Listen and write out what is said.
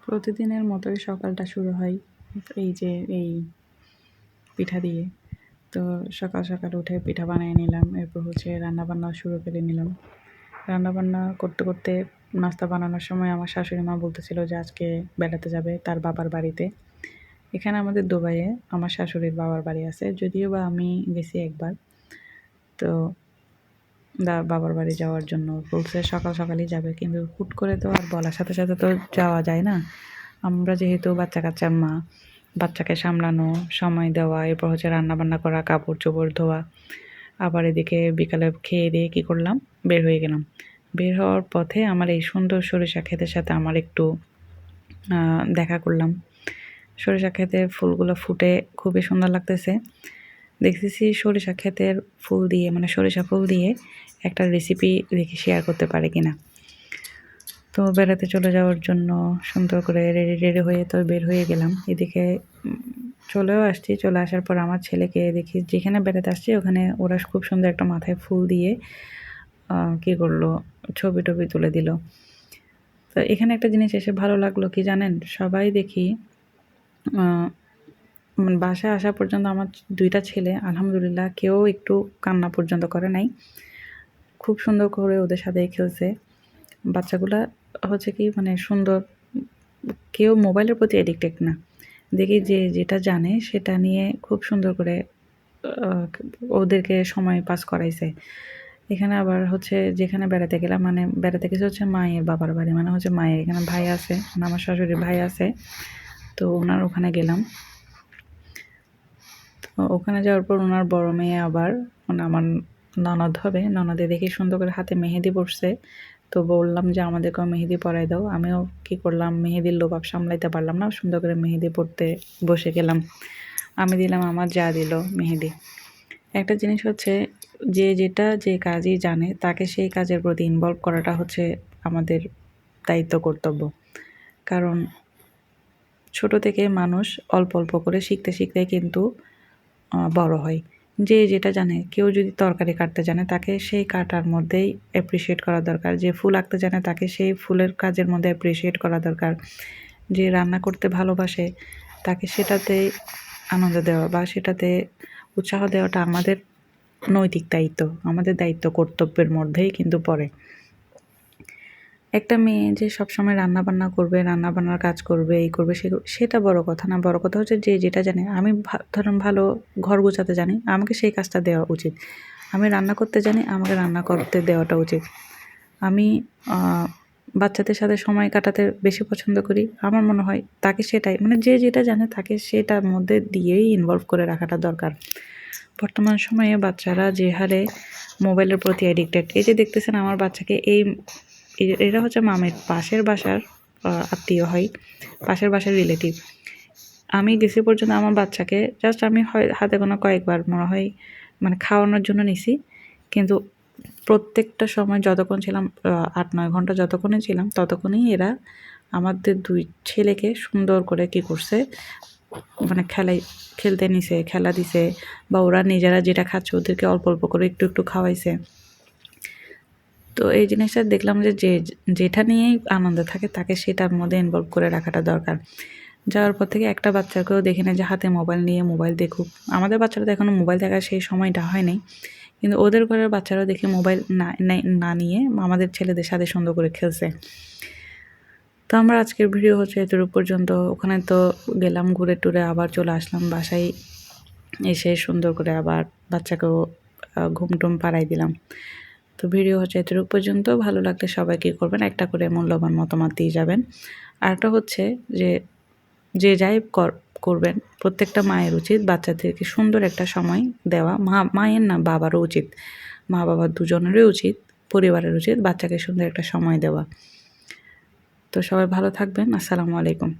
প্রতিদিনের মতোই সকালটা শুরু হয় এই পিঠা দিয়ে। তো সকাল সকাল উঠে পিঠা বানিয়ে নিলাম, এরপর রান্নাবান্না শুরু করে নিলাম। রান্নাবান্না করতে করতে নাস্তা বানানোর সময় আমার শাশুড়ি মা বলতেছিল যে আজকে বেড়াতে যাবে তার বাবার বাড়িতে। এখানে আমাদের দুবাইয়ে আমার শাশুড়ির বাবার বাড়ি আছে, যদিও বা আমি গেছি একবার। তো বাবার বাড়ি যাওয়ার জন্য বলছে সকাল সকালই যাবে, কিন্তু হুট করে তো আর বলার সাথে সাথে তো যাওয়া যায় না। আমরা যেহেতু বাচ্চা কাচ্চার মা, বাচ্চাকে সামলানো, সময় দেওয়া, এরপর রান্নাবান্না করা, কাপড় চোপড় ধোয়া, আবার এদিকে বিকালে খেয়ে দিয়ে কী করলাম, বের হয়ে গেলাম। বের হওয়ার পথে আমার এই সুন্দর সরিষা ক্ষেতের সাথে আমার একটু দেখা করলাম। সরিষা ক্ষেতের ফুলগুলো ফুটে খুবই সুন্দর লাগতেছে। দেখতেছি সরিষা ক্ষেতের ফুল দিয়ে, মানে সরিষা ফুল দিয়ে একটা রেসিপি দেখি শেয়ার করতে পারে কিনা। তো বেড়াতে চলে যাওয়ার জন্য সুন্দর করে রেডি হয়ে তো বের হয়ে গেলাম। এদিকে চলেও আসছি। চলে আসার পর আমার ছেলেকে দেখি যেখানে বেড়াতে আসছি ওখানে ওরা খুব সুন্দর একটা মাথায় ফুল দিয়ে কী করলো, ছবি টবি তুলে দিল। তো এখানে একটা জিনিস এসে ভালো লাগলো কি জানেন, সবাই দেখি বাসায় আসা পর্যন্ত আমার দুইটা ছেলে আলহামদুলিল্লাহ কেউ একটু কান্না পর্যন্ত করে নাই। খুব সুন্দর করে ওদের সাথে খেলছে। বাচ্চাগুলা কি মানে সুন্দর, কেউ মোবাইলের প্রতি অ্যাডিক্টেড না। দেখি যে যেটা জানে সেটা নিয়ে খুব সুন্দর করে ওদেরকে সময় পাস করাইছে। এখানে আবার যেখানে বেড়াতে গেলাম, মানে বেড়াতে গেছে মায়ের বাবার বাড়ি, মানে মায়ের এখানে ভাই আছে, মানে আমার শাশুড়ির ভাই আছে। তো ওনার ওখানে গেলাম। তো ওখানে যাওয়ার পর ওনার বড় মেয়ে আবার মানে আমার ননদ হবে, ননদে দেখি সুন্দর করে হাতে মেহেদি পড়ছে। তো বললাম যে আমাদেরকেও মেহেদি পরাই দাও। আমিও কী করলাম, মেহেদির লোভাব সামলাইতে পারলাম না, সুন্দর করে মেহেদি পড়তে বসে গেলাম। আমি দিলাম, আমার যা দিল মেহেদি। একটা জিনিস যে কাজই জানে তাকে সেই কাজের প্রতি ইনভলভ করাটা আমাদের দায়িত্ব, কর্তব্য। কারণ ছোট থেকে মানুষ অল্প অল্প করে শিখতে শিখতে কিন্তু বড় হয়। যে যেটা জানে, কেউ যদি তরকারি কাটতে জানে তাকে সেই কাটার মধ্যেই অ্যাপ্রিসিয়েট করা দরকার। যে ফুল আঁকতে জানে তাকে সেই ফুলের কাজের মধ্যে অ্যাপ্রিসিয়েট করা দরকার। যে রান্না করতে ভালোবাসে তাকে সেটাতে আনন্দ দেওয়া বা সেটাতে উৎসাহ দেওয়াটা আমাদের নৈতিক দায়িত্ব, আমাদের দায়িত্ব, কর্তব্যের মধ্যেই কিন্তু পড়ে। একটা মেয়ে যে সবসময় রান্নাবান্না করবে, রান্নাবান্নার কাজ করবে, এই করবে, সে করবে, সেটা বড় কথা না। বড় কথা যে যেটা জানে। আমি ধরুন ভালো ঘর গোছাতে জানি, আমাকে সেই কাজটা দেওয়া উচিত। আমি রান্না করতে জানি, আমাকে রান্না করতে দেওয়াটা উচিত। আমি বাচ্চাদের সাথে সময় কাটাতে বেশি পছন্দ করি, আমার মনে হয় তাকে সেটাই, মানে যে যেটা জানে তাকে সেটার মধ্যে দিয়েই ইনভলভ করে রাখাটা দরকার। বর্তমান সময়ে বাচ্চারা যে হারে মোবাইলের প্রতি অ্যাডিক্টেড, এই যে দেখতেছেন আমার বাচ্চাকে, এরা মামের পাশের বাসার আত্মীয় হয়, পাশের বাসার রিলেটিভ। আমি গেছি পর্যন্ত আমার বাচ্চাকে জাস্ট আমি হাতে গোনা কয়েকবার মনে হয় মানে খাওয়ানোর জন্য নিছি, কিন্তু প্রত্যেকটা সময় যতক্ষণ ছিলাম 8-9 ঘন্টা যতক্ষণই ছিলাম ততক্ষণই এরা আমাদের দুই ছেলেকে সুন্দর করে কী করছে, মানে খেলতে নিছে, খেলা দিছে, বা ওরা নিজেরা যেটা খাচ্ছে ওদেরকে অল্প অল্প করে একটু একটু খাওয়াইছে। তো এই জিনিসটা দেখলাম যে যেটা নিয়েই আনন্দ থাকে তাকে সেটার মধ্যে ইনভলভ করে রাখাটা দরকার। যাওয়ার পর থেকে একটা বাচ্চাকেও দেখি না যে হাতে মোবাইল নিয়ে মোবাইল দেখুক। আমাদের বাচ্চারা তো এখনও মোবাইল দেখার সেই সময়টা হয়নি, কিন্তু ওদের ঘরের বাচ্চারাও দেখি মোবাইল না নিয়ে আমাদের ছেলেদের সাথে সুন্দর করে খেলছে। তো আমার আজকের ভিডিও এতটুকু পর্যন্ত। ওখানে তো গেলাম ঘুরে টুরে, আবার চলে আসলাম বাসায়। এসে সুন্দর করে আবার বাচ্চাকেও ঘুম টুম পাড়াই দিলাম। তো ভিডিও এতটুকু পর্যন্ত। ভালো লাগলে সবাই কী করবেন, একটা করে মূল্যবান মতামত দিয়ে যাবেন। আরেকটা যে যাই করবেন, প্রত্যেকটা মায়ের উচিত বাচ্চাদেরকে সুন্দর একটা সময় দেওয়া। মায়ের না, বাবারও উচিত, মা বাবা দুজনেরই উচিত, পরিবারের উচিত বাচ্চাকে সুন্দর একটা সময় দেওয়া। তো সবাই ভালো থাকবেন। আসসালামু আলাইকুম।